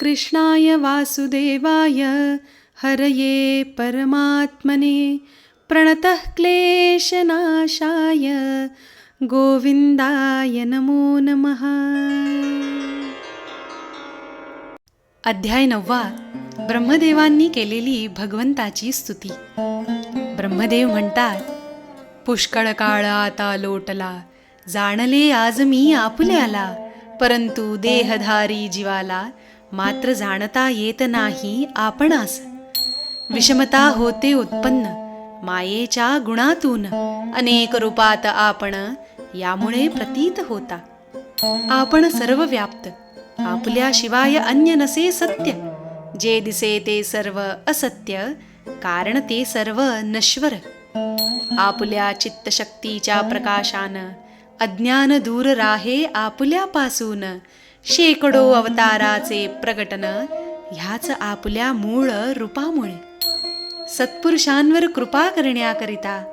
कृष्णाय वासुदेवाय हरये परमात्मने प्रणतः क्लेशनाशाय गोविंदाय नमो नमः. अध्याय 9. ब्रह्मदेवांनी केलेली भगवंताची स्तुती. ब्रह्मदेव म्हणतात, पुष्कळ काळ आता लोटला, जाणले आज मी आपुल्याला, परंतु देहधारी जीवाला मात्र जाणता येत नाही आपणास. विषमता होते उत्पन्न मायेच्या गुणातून, अनेक रूपात आपण यामुळे प्रतीत होता. आपण सर्व व्याप्त, आपुल्याशिवाय अन्य नसे सत्य. जे दिसे ते सर्व असत्य, कारण ते सर्व नश्वर. आपुल्या चित्तशक्तीच्या प्रकाशानं अज्ञान दूर राहे आपुल्यापासून. शेकडो अवताराचे प्रगटन ह्याच आपुल्या मूळ रूपामुळे. सत्पुरुषांवर कृपा करण्याकरिता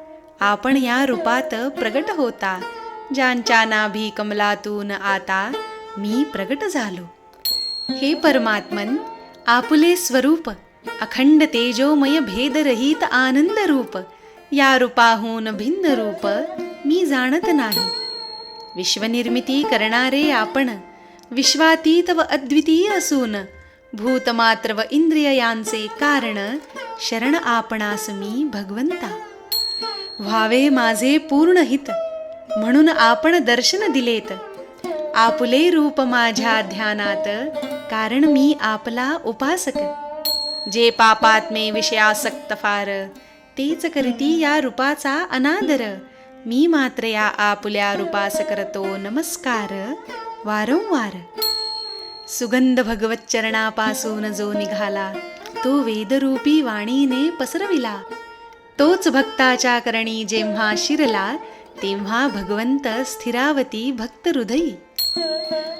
आपण या रूपात प्रगट होता. ज्यांच्या नाभी कमलातून आता मी प्रगट झालो. हे परमात्मन, आपुले स्वरूप अखंड तेजोमय भेदरहित आनंद रूप, या रूपाहून भिन्न रूप मी जाणत नाही. विश्वनिर्मिती करणारे आपण विश्वातीत व अद्वितीय असून, भूतमात्र व इंद्रियांचे कारण शरण आपणास मी भगवंता. व्हावे माझे पूर्ण हित म्हणून आपण दर्शन दिलेत. आपुले रूप माझ्या ध्यानात, कारण मी आपला उपासक. जे पापात्मे विषयासक्त फार, तेच करती या रूपाचा अनादर. मी मात्र या आपुल्या रूपास करतो नमस्कार वारंवार. सुगंध भगवत चरणापासून जो निघाला, तो वेदरूपी वाणीने पसरविला. तोच भक्ताच्या करणी जेव्हा शिरला, तेव्हा भगवंत स्थिरावती भक्त हृदयी.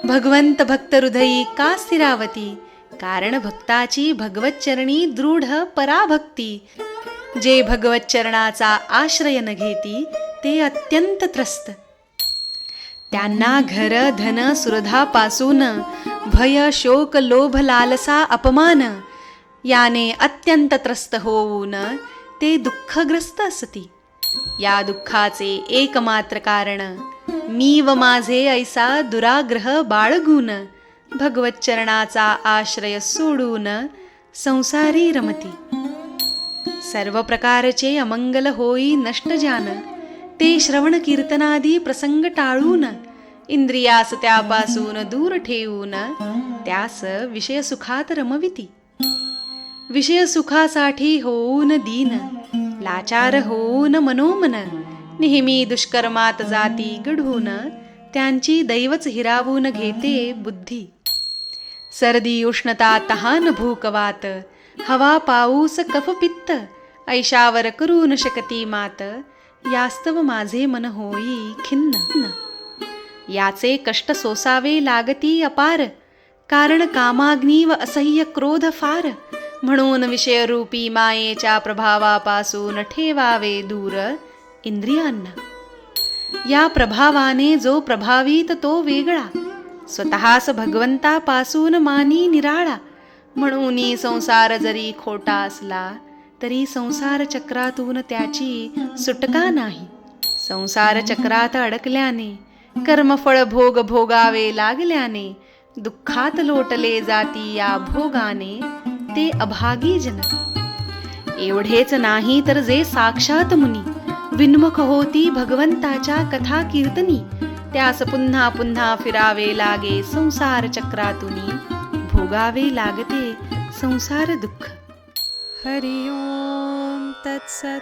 भगवंत भक्त हृदयी का स्थिरावती? कारण भक्ताची भगवत चरणी दृढ पराभक्ती. जे भगवत चरणाचा आश्रय न घेती, ते अत्यंत त्रस्त. त्यांना घर धन सुरधापासून भय शोक लोभ लालसा अपमान याने अत्यंत त्रस्त होऊन ते दुःखग्रस्त असती. या दुःखाचे एकमात्र कारण मी व माझे ऐसा दुराग्रह बाळगून, भगवत चरणाचा आश्रय सोडून संसारी रमती. सर्व प्रकारचे अमंगल होई नष्ट ज्यान, ते श्रवण कीर्तनादी प्रसंग टाळून, इंद्रियास त्यापासून दूर ठेवून, त्यास विषय सुखात रमविती. विषय सुखासाठी होऊन दीन, लाचार होऊन मनोमन, नेहमी दुष्कर्मात जाती गढून, त्यांची दैवच हिरावून घेते बुद्धी. सर्दी उष्णता तहान भूक वात, हवा पाऊस कफ पित्त, ऐशावर करू न शकती मात, यास्तव माझे मन होई खिन्न. याचे कष्ट सोसावे लागती अपार, कारण कामाग्नी व असह्य क्रोध फार. म्हणून विषयरूपी मायेच्या प्रभावापासून ठेवावे दूर इंद्रियांना. या प्रभावाने जो प्रभावित तो वेगळा, स्वतःस भगवंतापासून मानी निराळा. म्हणून संसार जरी खोटा असला, तरी संसार चक्रातून त्याची सुटका नाही. संसार चक्रात अडकल्याने, कर्मफळ भोग भोगावे लागल्याने, दुःखात लोटले जाती या भोगाने ते अभागी जन. एवढेच नाही तर जे साक्षात मुनी विन्मुख होती भगवंताच्या कथा कीर्तनी, त्यास पुन्हा पुन्हा फिरावे लागे संसार चक्रातूनी, भोगावे लागते संसार दुःख. हरि ओम तत्सत.